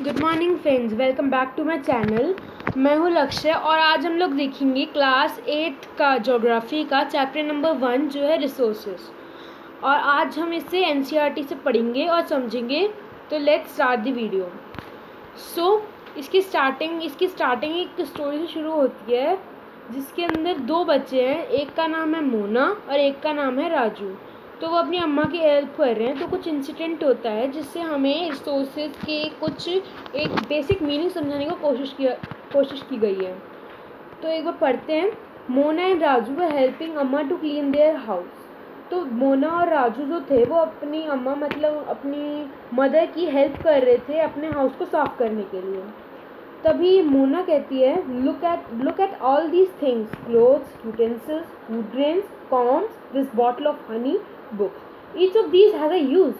Good morning friends, welcome back to my channel. मैं हूँ लक्ष्य और आज हम लोग देखेंगे क्लास 8 का ज्योग्राफी का चैप्टर नंबर 1 जो है रिसोर्सेज। और आज हम इसे एनसीईआरटी से पढ़ेंगे और समझेंगे। तो लेट्स स्टार्ट द वीडियो। इसकी स्टार्टिंग एक स्टोरी से शुरू होती है जिसके अंदर दो बच्चे हैं, एक का नाम है मोना और एक का नाम है राजू। तो वो अपनी अम्मा की हेल्प कर रहे हैं। तो कुछ इंसिडेंट होता है जिससे हमें रिसोर्सेज के कुछ एक बेसिक मीनिंग समझाने की कोशिश की गई है। तो एक बार पढ़ते हैं। Mona and Raju were helping अम्मा टू क्लीन देयर हाउस। तो मोना और राजू जो थे वो अपनी अम्मा मतलब अपनी मदर की हेल्प कर रहे थे अपने हाउस को साफ करने के लिए। तभी मोना कहती है, look at all these things, clothes, utensils, food grains, corns, this bottle of honey, books, each of these has a use.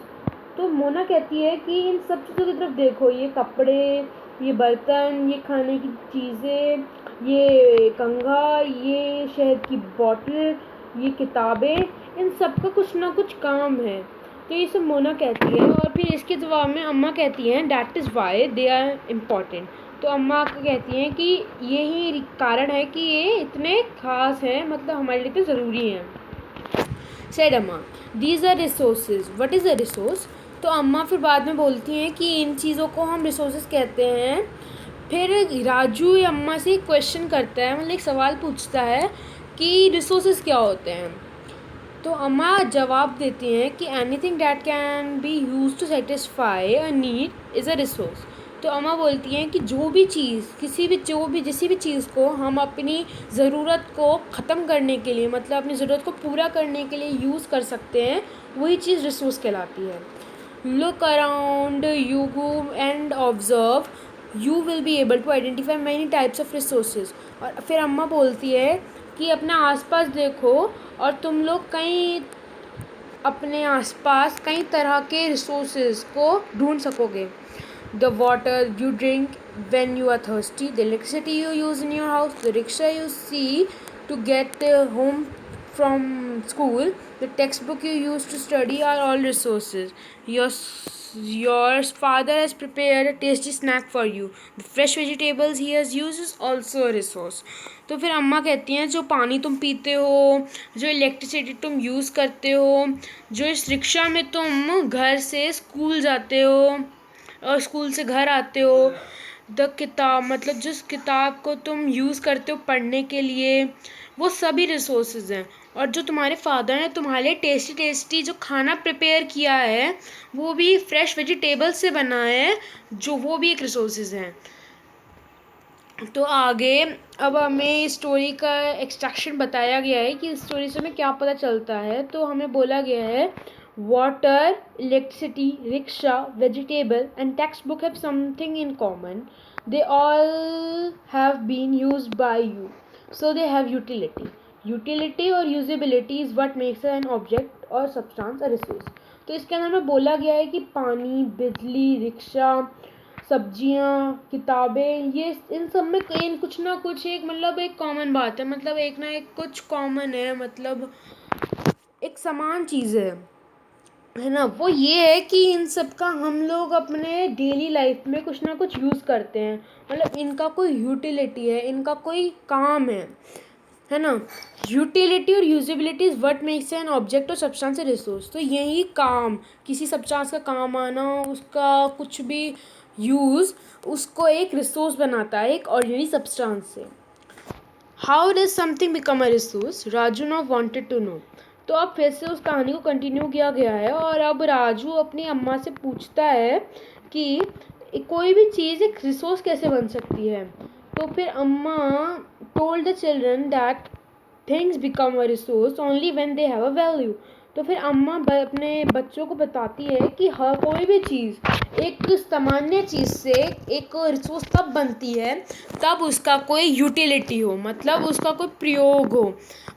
तो मोना कहती है कि इन सब चीज़ों की तरफ देखो, ये कपड़े, ये बर्तन, ये खाने की चीज़ें, ये कंघा, ये शहद की बॉटल, ये किताबें, इन सब का कुछ ना कुछ काम है। तो ये सब मोना कहती है और फिर इसके जवाब में अम्मा कहती हैं that is why they are important. तो अम्मा कहती हैं कि यही कारण है कि ये इतने खास हैं, मतलब हमारे लिए तो ज़रूरी हैं। सेड अम्मा, these are resources, what is a resource. तो अम्मा फिर बाद में बोलती हैं कि इन चीज़ों को हम रिसोर्सेज कहते हैं। फिर राजू अम्मा से एक क्वेश्चन करता है, मतलब एक सवाल पूछता है कि रिसोर्सेज क्या होते हैं। तो अम्मा जवाब देती हैं कि anything that can be use to satisfy a need is a resource. तो अम्मा बोलती हैं कि जो भी चीज़ किसी भी चीज़ को हम अपनी ज़रूरत को ख़त्म करने के लिए, मतलब अपनी ज़रूरत को पूरा करने के लिए यूज़ कर सकते हैं, वही चीज़ रिसोर्स कहलाती है। Look around you and observe, you will be able to identify many types of resources. और फिर अम्मा बोलती है कि अपना आसपास देखो और तुम लोग अपने आसपास कई तरह के रिसोर्सेज को ढूंढ सकोगे। The water you drink when you are thirsty, the electricity you use in your house, the rickshaw you see to get home from school, the textbook you use to study are all resources. Your father has prepared a tasty snack for you. The fresh vegetables he has used is also a resource. तो फिर अम्मा कहती हैं जो पानी तुम पीते हो, जो इलेक्ट्रिसिटी तुम यूज़ करते हो, जो इस रिक्शा में तुम घर से स्कूल जाते हो और स्कूल से घर आते हो, द किताब मतलब जिस किताब को तुम यूज़ करते हो पढ़ने के लिए, वो सभी रिसोर्सेज हैं। और जो तुम्हारे फादर ने तुम्हारे लिए टेस्टी जो खाना प्रिपेयर किया है वो भी फ्रेश वेजिटेबल से बना है, जो वो भी एक रिसोर्सेज हैं। तो आगे अब हमें स्टोरी का एक्सट्रैक्शन बताया गया है कि इस स्टोरी से हमें क्या पता चलता है। तो हमें बोला गया है water, electricity, rickshaw, vegetable and textbook have something in common. They all have been used by you, so they have utility. Utility और usability is what makes an object or substance a resource. तो इसके अंदर में बोला गया है कि पानी, बिजली, रिक्शा, सब्जियाँ, किताबें, ये इन सब में कहीं कुछ ना कुछ एक मतलब एक कॉमन बात है, मतलब एक ना एक कुछ कॉमन है, मतलब एक समान चीज़ है ना। वो ये है कि इन सब का हम लोग अपने डेली लाइफ में कुछ ना कुछ यूज़ करते हैं, मतलब इनका कोई यूटिलिटी है, इनका कोई काम है ना। यूटिलिटी और usability is what makes an object और सब्सटेंस ए रिसोर्स। तो यही काम, किसी सब्सटेंस का काम आना, उसका कुछ भी यूज़ उसको एक रिसोर्स बनाता है, एक ऑर्डिनरी सब्सटेंस से। How does something become a resource, Raju now wanted to know. तो अब फिर से उस कहानी को कंटिन्यू किया गया है और अब राजू अपनी अम्मा से पूछता है कि कोई भी चीज़ एक रिसोर्स कैसे बन सकती है। तो फिर अम्मा told the children that things become a resource only when they have a value. तो फिर अम्मा अपने बच्चों को बताती है कि हर कोई भी चीज़ एक सामान्य चीज़ से एक रिसोर्स तब बनती है तब उसका कोई यूटिलिटी हो, मतलब उसका कोई प्रयोग हो।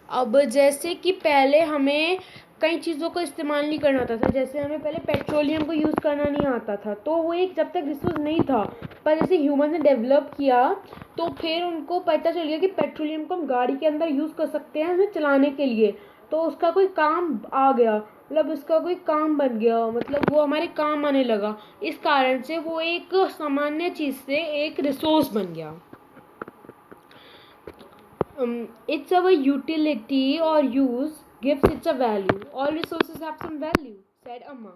अब जैसे कि पहले हमें कई चीज़ों को इस्तेमाल नहीं करना आता था, जैसे हमें पहले पेट्रोलियम को यूज़ करना नहीं आता था, तो वो एक जब तक रिसोर्स नहीं था, पर जैसे ह्यूमन ने डेवलप किया तो फिर उनको पता चल गया कि पेट्रोलियम को हम गाड़ी के अंदर यूज़ कर सकते हैं हमें चलाने के लिए। तो उसका कोई काम आ गया, मतलब उसका कोई काम बन गया, मतलब वो हमारे काम आने लगा, इस कारण से वो एक सामान्य चीज़ से एक रिसोर्स बन गया। It's our utility or use gives it a value. All resources have some value, said अम्मा।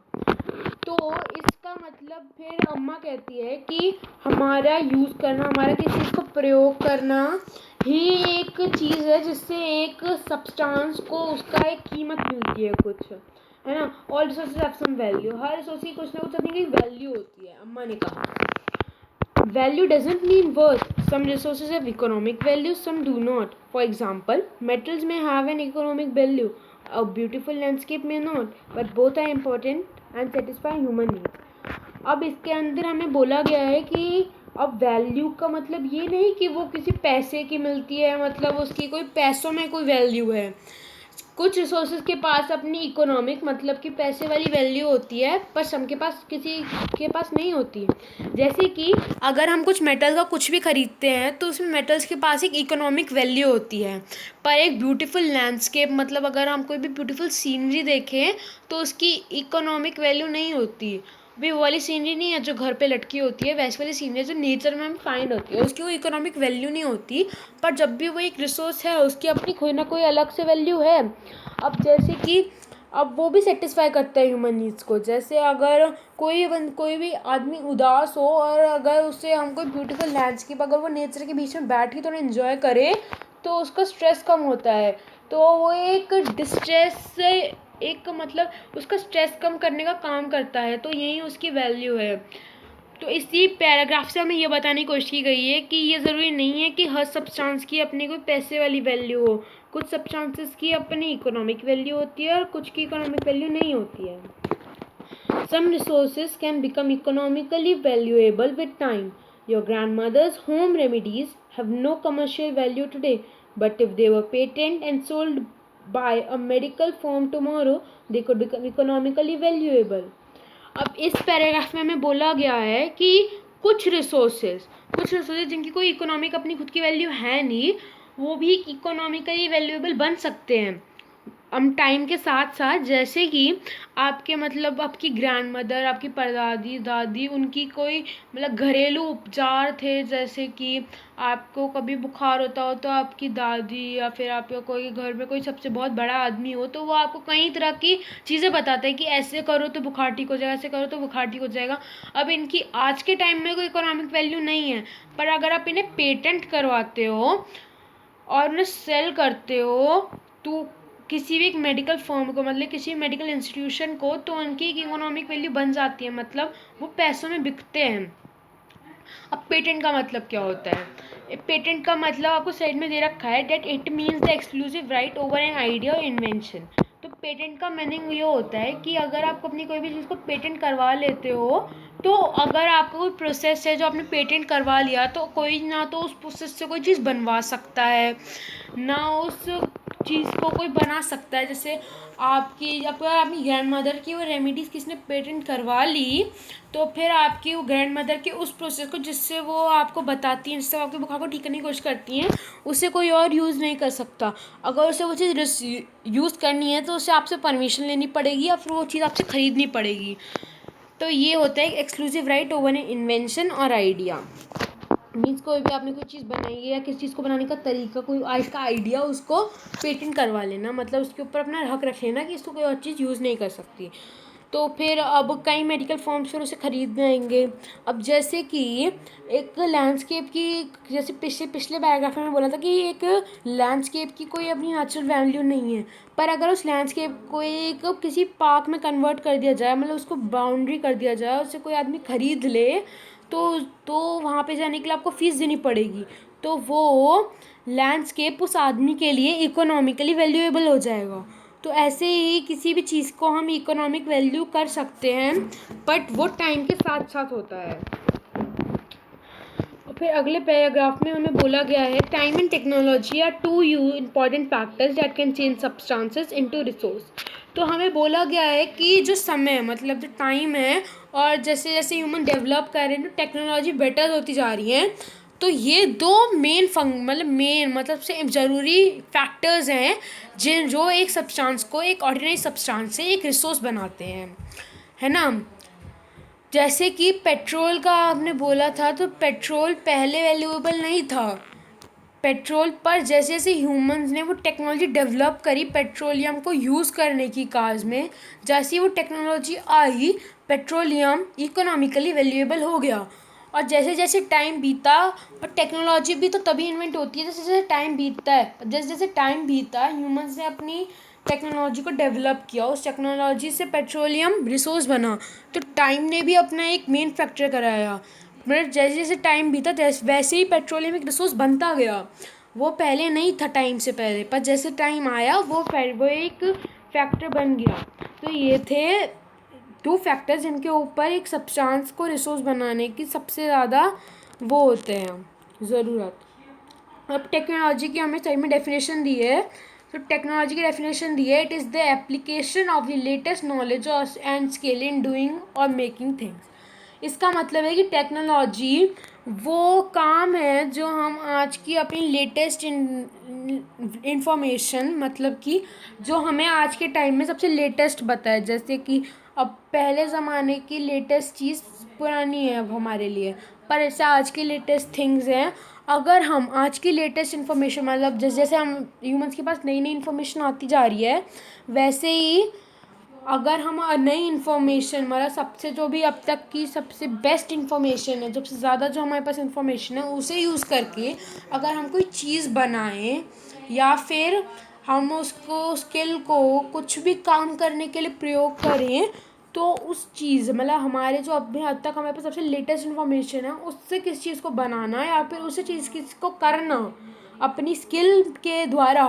तो इसका मतलब फिर अम्मा कहती है कि हमारा यूज़ करना, हमारा किसी चीज़ को प्रयोग करना ही एक चीज़ है जिससे एक सब्सटेंस को उसका एक कीमत मिलती है कुछ, है ना। All resources have some value, हर रिसोर्स की कुछ ना कुछ अपनी वैल्यू होती है, अम्मा ने कहा। Value doesn't mean worth. Some resources have economic value, some do not. For example, metals may have an economic value. A beautiful landscape may not, but both are important and satisfy human needs. अब इसके अंदर हमें बोला गया है कि अब value का मतलब ये नहीं कि वो किसी पैसे की मिलती है, मतलब उसकी कोई पैसों में कोई वैल्यू है। कुछ रिसोर्सेज के पास अपनी इकोनॉमिक मतलब कि पैसे वाली वैल्यू होती है, पर सब के पास किसी के पास नहीं होती। जैसे कि अगर हम कुछ मेटल का कुछ भी खरीदते हैं तो उसमें मेटल्स के पास एक इकोनॉमिक वैल्यू होती है, पर एक ब्यूटीफुल लैंडस्केप मतलब अगर हम कोई भी ब्यूटीफुल सीनरी देखें तो उसकी इकोनॉमिक वैल्यू नहीं होती। अभी वो वाली सीनरी नहीं है जो घर पे लटकी होती है, वैसे वाली सीनरी जो नेचर में फाइंड होती है, उसकी कोई इकोनॉमिक वैल्यू नहीं होती, पर जब भी वो एक रिसोर्स है उसकी अपनी कोई ना कोई अलग से वैल्यू है। अब जैसे कि अब वो भी सेटिस्फाई करता है ह्यूमन नीड्स को। जैसे अगर कोई भी आदमी उदास हो और अगर उसे हम कोई ब्यूटीफुल लैंडस्केप अगर वो नेचर के बीच में बैठ के थोड़ा इन्जॉय करे तो उसका स्ट्रेस कम होता है, तो वो एक डिस्ट्रेस से एक मतलब उसका स्ट्रेस कम करने का काम करता है, तो यही उसकी वैल्यू है। तो इसी पैराग्राफ से हमें ये बताने की कोशिश की गई है कि ये ज़रूरी नहीं है कि हर सब्सटेंस की अपनी कोई पैसे वाली वैल्यू हो, कुछ सब्सटेंसेस की अपनी इकोनॉमिक वैल्यू होती है और कुछ की इकोनॉमिक वैल्यू नहीं होती है। Some resources can become economically valuable with time. Your grandmother's home remedies have no commercial value today, but if they were patented and sold by a medical firm tomorrow, they could become economically valuable. अब इस paragraph में हमें बोला गया है कि कुछ resources जिनकी कोई इकोनॉमिक अपनी खुद की वैल्यू है नहीं, वो भी इकोनॉमिकली वैल्यूएबल बन सकते हैं हम टाइम के साथ साथ। जैसे कि आपके मतलब आपकी ग्रैंड मदर, आपकी परदादी दादी, उनकी कोई मतलब घरेलू उपचार थे, जैसे कि आपको कभी बुखार होता हो तो आपकी दादी या फिर आपका कोई घर में कोई सबसे बहुत बड़ा आदमी हो तो वो आपको कई तरह की चीज़ें बताते हैं कि ऐसे करो तो बुखार ठीक हो जाएगा, ऐसे करो तो बुखार ठीक हो जाएगा। अब इनकी आज के टाइम में कोई इकोनॉमिक वैल्यू नहीं है, पर अगर आप इन्हें पेटेंट करवाते हो और उन्हें सेल करते हो तो किसी भी एक मेडिकल फर्म को मतलब किसी मेडिकल इंस्टीट्यूशन को, तो उनकी एक इकोनॉमिक वैल्यू बन जाती है, मतलब वो पैसों में बिकते हैं। अब पेटेंट का मतलब क्या होता है? पेटेंट का मतलब आपको साइड में दे रखा है, that it means the exclusive right over an idea और इन्वेंशन। तो पेटेंट का मीनिंग ये होता है कि अगर आप अपनी कोई भी चीज़ को पेटेंट करवा लेते हो, तो अगर आपका कोई प्रोसेस है जो आपने पेटेंट करवा लिया, तो कोई ना तो उस प्रोसेस से कोई चीज़ बनवा सकता है, ना उस चीज़ को कोई बना सकता है। जैसे अपनी ग्रैंड मदर की वो रेमेडीज़ किसने पेटेंट करवा ली, तो फिर आपकी वो ग्रैंड मदर के उस प्रोसेस को जिससे वो आपको बताती हैं, जिससे आपके बुखार को ठीक करने की कोशिश करती हैं, उसे कोई और यूज़ नहीं कर सकता। अगर उसे वो चीज़ यूज़ करनी है तो उसे आपसे परमिशन लेनी पड़ेगी या फिर वो चीज़ आपसे ख़रीदनी पड़ेगी। तो ये होता है exclusive right over an invention और आइडिया। मीन्स कोई भी आपने कोई चीज़ बनाई है या किसी चीज़ को बनाने का तरीका, कोई इसका आइडिया, उसको पेटेंट करवा लेना, मतलब उसके ऊपर अपना हक रख लेना कि इसको कोई और चीज़ यूज़ नहीं कर सकती। तो फिर अब कई मेडिकल फॉर्म्स फिर उसे ख़रीद जाएंगे। अब जैसे कि एक लैंडस्केप की, जैसे पिछले पैराग्राफ में बोला था कि एक लैंडस्केप की कोई अपनी नेचुरल वैल्यू नहीं है, पर अगर उस लैंडस्केप को एक किसी पार्क में कन्वर्ट कर दिया जाए, मतलब उसको बाउंड्री कर दिया जाए, उसे कोई आदमी ख़रीद ले, तो वहाँ पे जाने के लिए आपको फ़ीस देनी पड़ेगी, तो वो लैंडस्केप उस आदमी के लिए इकोनॉमिकली वैल्यूएबल हो जाएगा। तो ऐसे ही किसी भी चीज़ को हम इकोनॉमिक वैल्यू कर सकते हैं, बट वो टाइम के साथ साथ होता है। और फिर अगले पैराग्राफ में हमें बोला गया है, time and technology are two important factors that can change substances into resource. तो हमें बोला गया है कि जो समय मतलब जो टाइम है, और जैसे जैसे ह्यूमन डेवलप कर रहे हैं तो टेक्नोलॉजी बेटर होती जा रही है, तो ये दो मेन मतलब से ज़रूरी फैक्टर्स हैं जो एक सब्सटेंस को, एक ऑर्डिनरी सब्सटेंस से एक रिसोर्स बनाते हैं, है ना। जैसे कि पेट्रोल का आपने बोला था, तो पेट्रोल पहले वैल्यूएबल नहीं था। पेट्रोल पर जैसे जैसे ह्यूमंस ने वो टेक्नोलॉजी डेवलप करी पेट्रोलियम को यूज़ करने की कार्स में, जैसे वो टेक्नोलॉजी आई, पेट्रोलियम इकोनॉमिकली वैल्यूएबल हो गया। और जैसे जैसे टाइम बीता, और टेक्नोलॉजी भी तो तभी इन्वेंट होती है जैसे जैसे टाइम बीतता है। जैसे जैसे टाइम बीता, ह्यूमंस ने अपनी टेक्नोलॉजी को डेवलप किया, उस टेक्नोलॉजी से पेट्रोलियम रिसोर्स बना। तो टाइम ने भी अपना एक मेन फैक्टर कराया। मतलब जैसे जैसे टाइम बीता वैसे ही पेट्रोलियम एक रिसोर्स बनता गया। वो पहले नहीं था टाइम से पहले, पर जैसे टाइम आया वो एक फैक्टर बन गया। तो ये थे दो फैक्टर्स जिनके ऊपर एक सब्सटेंस को रिसोर्स बनाने की सबसे ज़्यादा वो होते हैं ज़रूरत। अब टेक्नोलॉजी की हमें सही में डेफिनेशन दी है। तो टेक्नोलॉजी की डेफिनेशन दी है, it is the application of the latest knowledge and skill in doing और मेकिंग थिंग्स। इसका मतलब है कि टेक्नोलॉजी वो काम है जो हम आज की अपनी लेटेस्ट इंफॉर्मेशन, मतलब कि जो हमें आज के टाइम में सबसे लेटेस्ट बताए। जैसे कि अब पहले ज़माने की लेटेस्ट चीज़ पुरानी है अब हमारे लिए, पर ऐसा आज की लेटेस्ट थिंग्स हैं। अगर हम आज की लेटेस्ट इन्फॉर्मेशन, मतलब जैसे जैसे हम ह्यूमंस के पास नई नई इन्फॉर्मेशन आती जा रही है, वैसे ही अगर हम नई इन्फॉर्मेशन, मतलब सबसे जो भी अब तक की सबसे बेस्ट इन्फॉर्मेशन है, सबसे ज़्यादा जो हमारे पास इन्फॉर्मेशन है, उसे यूज़ करके अगर हम कोई चीज़ बनाएं, या फिर हम उसको स्किल को कुछ भी काम करने के लिए प्रयोग करें, तो उस चीज़, मतलब हमारे जो अभी अब तक हमारे पास सबसे लेटेस्ट इन्फॉर्मेशन है, उससे किस चीज़ को बनाना या फिर उस चीज़ को करना अपनी स्किल के द्वारा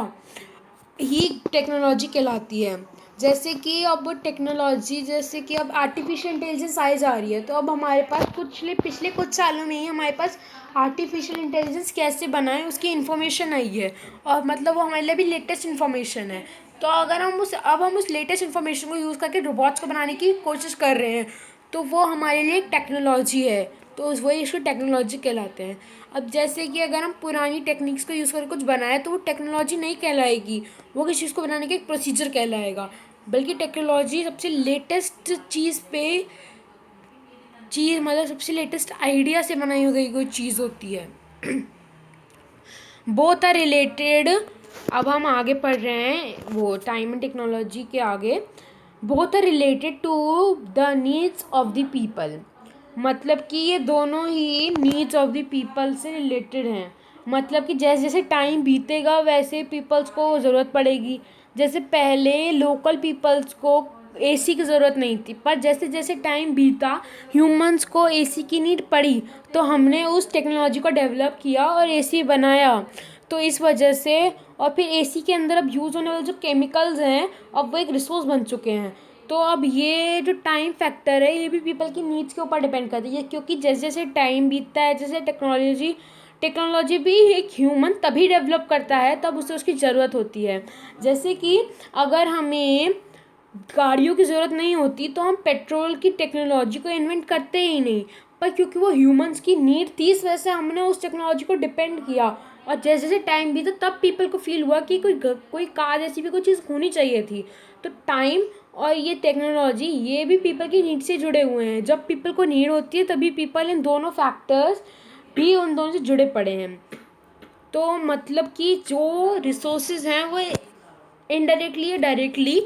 ही टेक्नोलॉजी कहलाती है। जैसे कि अब टेक्नोलॉजी, जैसे कि अब आर्टिफिशियल इंटेलिजेंस आई जा रही है, तो अब हमारे पास पिछले कुछ सालों में ही हमारे पास आर्टिफिशियल इंटेलिजेंस कैसे बनाए उसकी इन्फॉर्मेशन आई है, और मतलब वो हमारे लिए भी लेटेस्ट इन्फॉर्मेशन है। तो अगर हम उस लेटेस्ट इन्फॉर्मेशन को यूज़ करके रोबोट्स को बनाने की कोशिश कर रहे हैं, तो वो हमारे लिए एक टेक्नोलॉजी है, तो वही इसको टेक्नोलॉजी कहलाते हैं। अब जैसे कि अगर हम पुरानी टेक्निक्स को यूज़ करके कुछ बनाए, तो वो टेक्नोलॉजी नहीं कहलाएगी, वो किसी चीज़ को बनाने का एक प्रोसीजर कहलाएगा। बल्कि टेक्नोलॉजी सबसे लेटेस्ट चीज़ मतलब सबसे लेटेस्ट आइडिया से बनाई हो गई कोई चीज़ होती है। Both are related. अब हम आगे पढ़ रहे हैं वो टाइम एंड टेक्नोलॉजी के आगे। Both are related to the needs of the people. मतलब कि ये दोनों ही नीड्स ऑफ द पीपल से रिलेटेड हैं। मतलब कि जैसे जैसे टाइम बीतेगा वैसे पीपल्स को ज़रूरत पड़ेगी। जैसे पहले लोकल पीपल्स को एसी की ज़रूरत नहीं थी, पर जैसे जैसे टाइम बीता ह्यूमंस को एसी की नीड पड़ी, तो हमने उस टेक्नोलॉजी को डेवलप किया और एसी बनाया। तो इस वजह से, और फिर एसी के अंदर अब यूज़ होने वाले जो केमिकल्स हैं, अब वो एक रिसोर्स बन चुके हैं। तो अब ये जो टाइम फैक्टर है, ये भी पीपल की नीड्स के ऊपर डिपेंड करती है, क्योंकि जैसे जैसे टाइम बीतता है, जैसे टेक्नोलॉजी भी एक ह्यूमन तभी डेवलप करता है तब उसे उसकी ज़रूरत होती है। जैसे कि अगर हमें गाड़ियों की ज़रूरत नहीं होती तो हम पेट्रोल की टेक्नोलॉजी को इन्वेंट करते ही नहीं, पर क्योंकि वो ह्यूमंस की नीड थी, इस वजह से हमने उस टेक्नोलॉजी को डिपेंड किया। और जैसे जैसे टाइम बीता तब पीपल को फील हुआ कि कोई कार जैसी भी कोई चीज़ होनी चाहिए थी। तो टाइम और ये टेक्नोलॉजी, ये भी पीपल की नीड से जुड़े हुए हैं। जब पीपल को नीड होती है तभी पीपल इन दोनों फैक्टर्स भी उन दोनों से जुड़े पड़े हैं। तो मतलब कि जो रिसोर्सेज हैं वो इनडायरेक्टली या डायरेक्टली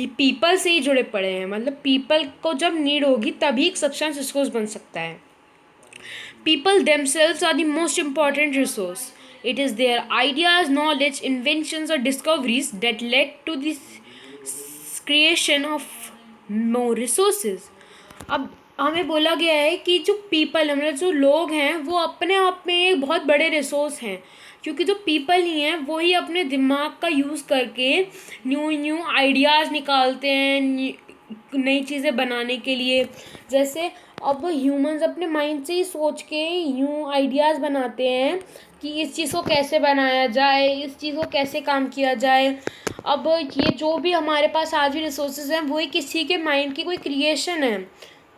पीपल से ही जुड़े पड़े हैं। मतलब पीपल को जब नीड होगी तभी एक सब्सटेंस रिसोर्स बन सकता है। People themselves are the most important resource. It is their ideas, knowledge, inventions or discoveries that led to this creation of more resources. अब हमें बोला गया है कि जो पीपल, मतलब जो लोग हैं, वो अपने आप में एक बहुत बड़े रिसोर्स हैं, क्योंकि जो पीपल ही हैं वो ही अपने दिमाग का यूज़ करके न्यू आइडियाज़ निकालते हैं नई चीज़ें बनाने के लिए। जैसे अब ह्यूमंस अपने माइंड से ही सोच के न्यू आइडियाज़ बनाते हैं कि इस चीज़ को कैसे बनाया जाए, इस चीज़ को कैसे काम किया जाए। अब ये जो भी हमारे पास आज भी रिसोर्सेज हैं, वही किसी के माइंड की कोई क्रिएशन है।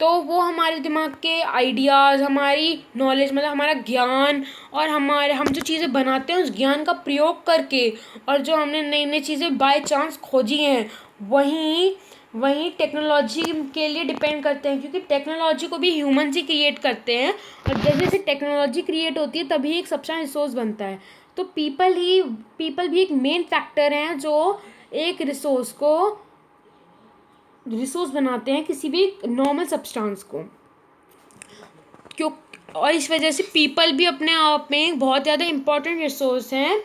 तो वो हमारे दिमाग के आइडियाज़, हमारी नॉलेज, मतलब हमारा ज्ञान, और हम जो चीज़ें बनाते हैं उस ज्ञान का प्रयोग करके, और जो हमने नई नई चीज़ें बाय चांस खोजी हैं, वहीं वहीं टेक्नोलॉजी के लिए डिपेंड करते हैं, क्योंकि टेक्नोलॉजी को भी ह्यूमंस ही क्रिएट करते हैं। और जैसे जैसे टेक्नोलॉजी क्रिएट होती है तभी एक सब्सटेंस रिसोर्स बनता है। तो पीपल भी एक मेन फैक्टर हैं जो एक रिसोर्स बनाते हैं किसी भी नॉर्मल सब्सटेंस को। क्यों? और इस वजह से पीपल भी अपने आप में एक बहुत ज़्यादा इम्पोर्टेंट रिसोर्स हैं,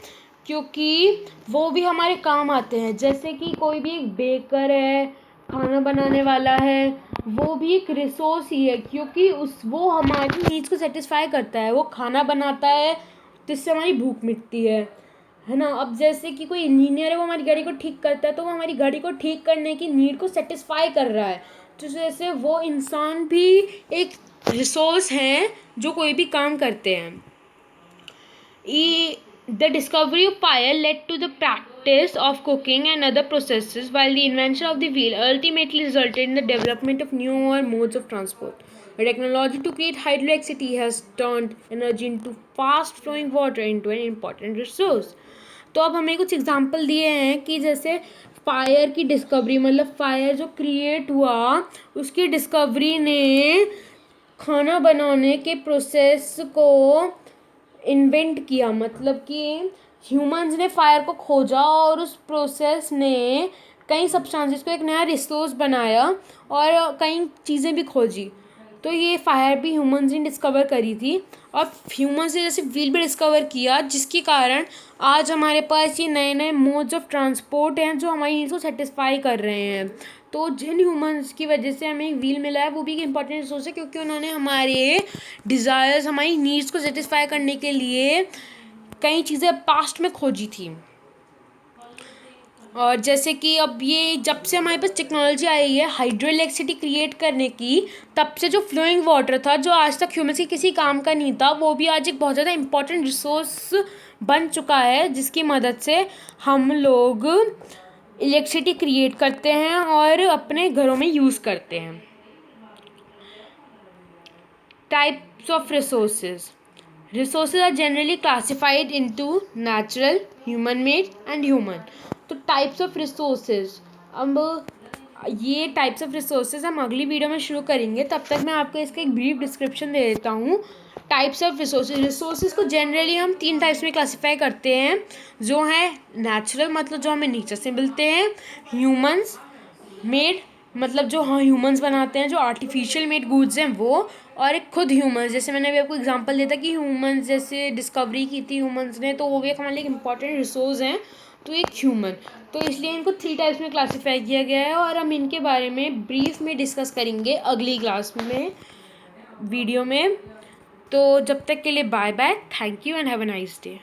क्योंकि वो भी हमारे काम आते हैं। जैसे कि कोई भी एक बेकर है, खाना बनाने वाला है, वो भी एक रिसोर्स ही है, क्योंकि वो हमारी नीड्स को सेटिस्फाई करता है, वो खाना बनाता है जिससे हमारी भूख मिटती है ना। अब जैसे कि कोई इंजीनियर है, वो हमारी गाड़ी को ठीक करता है, तो वो हमारी गाड़ी को ठीक करने की नीड को सेटिस्फाई कर रहा है। तो जैसे वो इंसान भी एक रिसोर्स हैं जो कोई भी काम करते हैं। The discovery of fire led to the practice of cooking and other processes, while the invention of the wheel ultimately resulted in the development of newer modes of transport. The technology to create hydroelectricity has turned energy into fast-flowing water into an important resource. तो अब हमें कुछ example दिए हैं कि जैसे fire की discovery, मतलब फायर जो क्रिएट हुआ, उसकी डिस्कवरी ने खाना बनाने के प्रोसेस को इन्वेंट किया। मतलब कि ह्यूमंस ने फायर को खोजा और उस प्रोसेस ने कई सब्सटेंसेस को एक नया रिसोर्स बनाया और कई चीज़ें भी खोजी। तो ये फायर भी ह्यूमंस ने डिस्कवर करी थी, और ह्यूमंस ने जैसे व्हील भी डिस्कवर किया, जिसके कारण आज हमारे पास ये नए नए मोड्स ऑफ ट्रांसपोर्ट हैं जो हमारी नीड्स को सेटिस्फाई कर रहे हैं। तो जिन ह्यूमंस की वजह से हमें एक व्हील मिला है, वो भी एक इंपॉर्टेंट रिसोर्स है, क्योंकि उन्होंने हमारे डिज़ायर्स, हमारी नीड्स को सेटिस्फाई करने के लिए कई चीज़ें पास्ट में खोजी थी। और जैसे कि अब ये जब से हमारे पास टेक्नोलॉजी आई है हाइड्रो इलेक्ट्रिसिटी क्रिएट करने की, तब से जो फ्लोइंग वाटर था, जो आज तक ह्यूमंस के किसी काम का नहीं था, वो भी आज एक बहुत ज़्यादा इम्पोर्टेंट रिसोर्स बन चुका है, जिसकी मदद से हम लोग इलेक्ट्रिसिटी क्रिएट करते हैं और अपने घरों में यूज़ करते हैं। Types of resources are generally classified into natural, human made and human. तो टाइप्स ऑफ रिसोर्सेज, अब ये टाइप्स ऑफ रिसोर्सेज हम अगली वीडियो में शुरू करेंगे। तब तक मैं आपको इसका एक ब्रीफ डिस्क्रिप्शन दे देता हूँ। टाइप्स ऑफ रिसोर्सेज को जनरली हम 3 टाइप्स में क्लासीफाई करते हैं, जो है नेचुरल, मतलब जो हमें नेचर से मिलते हैं, ह्यूमंस मेड, मतलब जो ह्यूमंस बनाते हैं, जो आर्टिफिशियल मेड गुड्स हैं वो, और एक खुद ह्यूमंस, जैसे मैंने अभी आपको एग्जांपल दिया था कि ह्यूमंस जैसे डिस्कवरी की थी ह्यूमंस ने, तो वो भी एक हमारे लिए इंपॉर्टेंट रिसोर्स हैं। तो एक ह्यूमन, तो इसलिए इनको 3 टाइप्स में क्लासीफाई किया गया है, और हम इनके बारे में ब्रीफ में डिस्कस करेंगे अगली क्लास में, वीडियो में। तो जब तक के लिए bye bye, thank you and have a nice day.